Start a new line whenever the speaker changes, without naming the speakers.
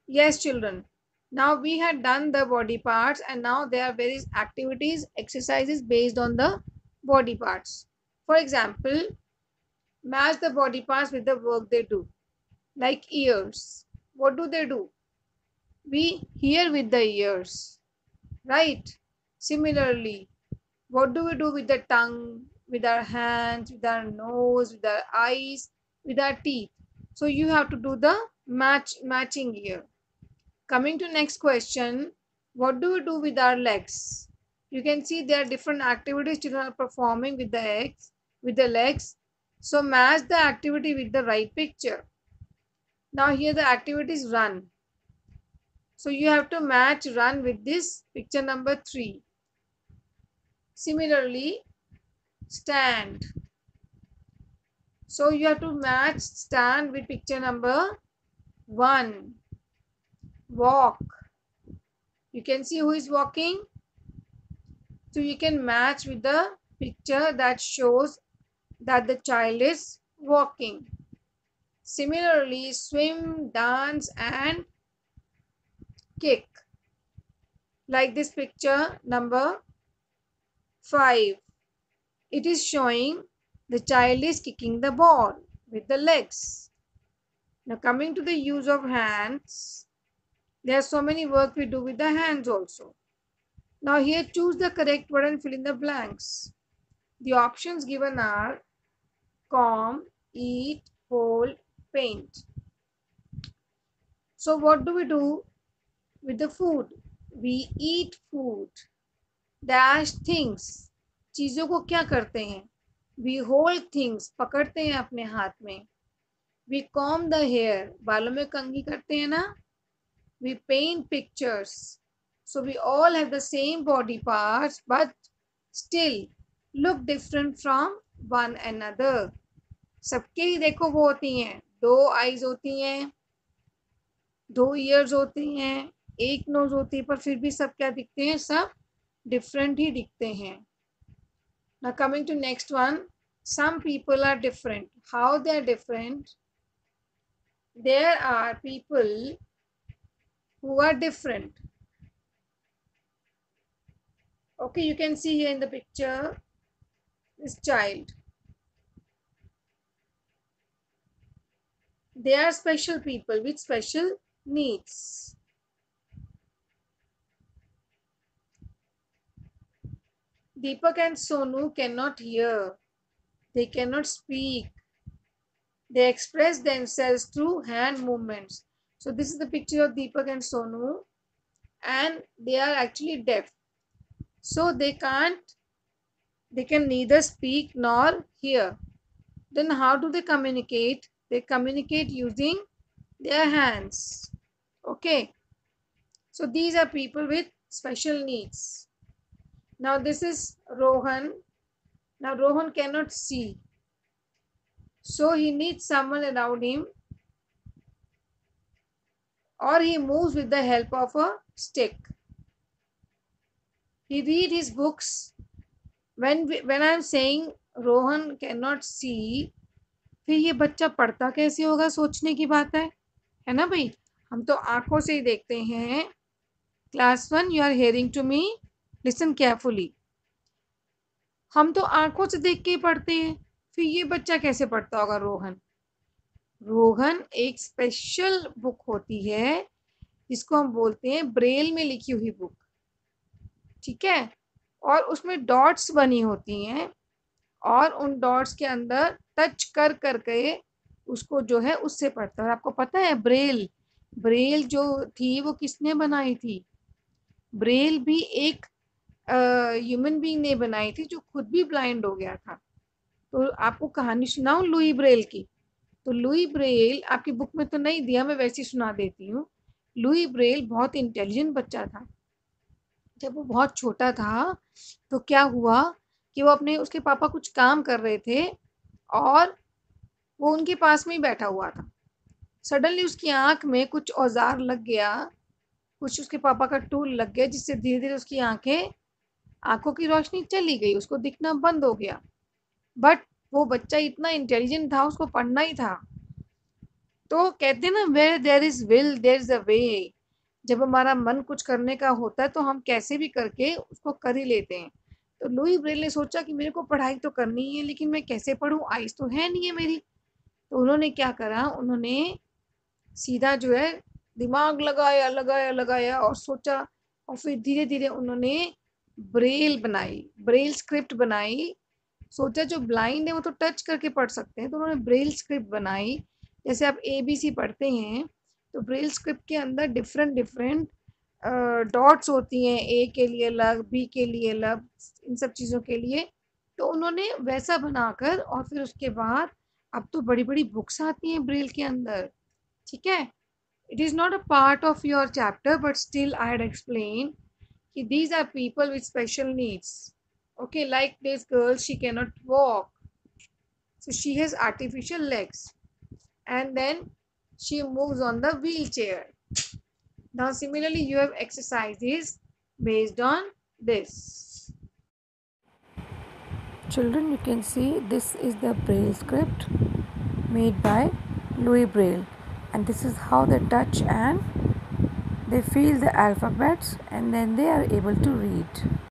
Yes, children. Now we had done the body parts, and now there are various activities, exercises based on the body parts. For example, match the body parts with the work they do. Like ears. What do they do? We hear with the ears, right? Similarly, what do we do with the tongue, with our hands, with our nose, with our eyes, with our teeth? So you have to do the matching here. Coming to next question, what do we do with our legs? You can see there are different activities children are performing with the legs. So match the activity with the right picture. Now here the activities run. So you have to match run with this picture number 3. Similarly, stand. So you have to match stand with picture number 1. Walk. You can see who is walking. So you can match with the picture that shows that the child is walking. Similarly, swim, dance, and kick. Like this picture number 5. It is showing the child is kicking the ball with the legs. Now coming to the use of hands, there are so many work we do with the hands also. Now here choose the correct word and fill in the blanks. The options given are comb, eat, hold, paint. So what do we do with the food? We eat food. Dash things. चीज़ों को क्या करते हैं? We hold things. पकड़ते हैं अपने हाथ में. We comb the hair. बालों में कंघी करते हैं ना? We paint pictures. So we all have the same body parts but still look different from one another. सबके ही देखो वो होती हैं. 2 eyes होती हैं, 2 ears होती हैं, 1 nose होती है, पर फिर भी सब क्या दिखते हैं? सब different ही दिखते हैं. Now coming to next one, some people are different. How they are different? There are people who are different. Okay, you can see here in the picture this child. They are special people with special needs. Deepak and Sonu cannot hear. They cannot speak. They express themselves through hand movements. So this is the picture of Deepak and Sonu, and they are actually deaf. So they can neither speak nor hear. Then how do they communicate? They communicate using their hands. Okay. So these are people with special needs. Now this is Rohan. Now Rohan cannot see. So he needs someone around him, or he moves with the help of a stick. He read his books. When I am saying Rohan cannot see, फिर ये बच्चा पढ़ता कैसे होगा? सोचने की बात है ना भाई? हम तो आंखों से ही देखते हैं. Class 1, you are hearing to me, listen carefully. हम तो आंखों से देख के ही पढ़ते हैं. फिर ये बच्चा कैसे पढ़ता होगा? रोहन एक स्पेशल बुक होती है जिसको हम बोलते हैं ब्रेल में लिखी हुई बुक. ठीक है. और उसमें डॉट्स बनी होती हैं, और उन डॉट्स के अंदर टच कर करके उसको जो है उससे पढ़ता है. आपको पता है ब्रेल जो थी वो किसने बनाई थी? ब्रेल भी एक ह्यूमन बीइंग ने बनाई थी जो खुद भी ब्लाइंड हो गया था. तो आपको कहानी सुनाऊं लुई ब्रेल की? तो लुई ब्रेल आपकी बुक में तो नहीं दिया, मैं वैसे ही सुना देती हूँ. लुई ब्रेल बहुत इंटेलिजेंट बच्चा था. जब वो बहुत छोटा था तो क्या हुआ कि वो अपने उसके पापा कुछ काम कर रहे थे और वो उनके पास में ही बैठा हुआ था. सडनली उसकी आंख में कुछ औजार लग गया, कुछ उसके पापा का टूल लग गया, जिससे धीरे धीरे उसकी आंखों की रोशनी चली गई, उसको दिखना बंद हो गया. बट वो बच्चा इतना इंटेलिजेंट था, उसको पढ़ना ही था. तो कहते हैं ना, where there is will there is a way. जब हमारा मन कुछ करने का होता है तो हम कैसे भी करके उसको कर ही लेते हैं। तो लुई ब्रेल ने सोचा कि मेरे को पढ़ाई तो करनी है, लेकिन मैं कैसे पढूं, आइज तो है नहीं है मेरी। तो उन्होंने क्या करा, उन्होंने सीधा जो है दिमाग लगाया लगाया लगाया और सोचा, और फिर धीरे धीरे उन्होंने ब्रेल बनाई, ब्रेल स्क्रिप्ट बनाई। सोचा जो ब्लाइंड है वो तो टच करके पढ़ सकते हैं, तो उन्होंने ब्रेल स्क्रिप्ट बनाई। जैसे आप ABC पढ़ते हैं, तो ब्रेल स्क्रिप्ट के अंदर डिफरेंट डिफरेंट डॉट्स होती हैं, ए के लिए अलग, बी के लिए अलग, इन सब चीज़ों के लिए। तो उन्होंने वैसा बनाकर, और फिर उसके बाद अब तो बड़ी बड़ी बुक्स आती हैं ब्रेल के अंदर। ठीक है, it is not a part of your chapter, but still I had explained कि these are people with special needs. Okay, like this girl, she cannot walk, so she has artificial legs, and then she moves on the wheelchair. Now similarly you have exercises based on this.
Children, you can see this is the Braille script made by Louis Braille, and this is how they touch and they feel the alphabets, and then they are able to read.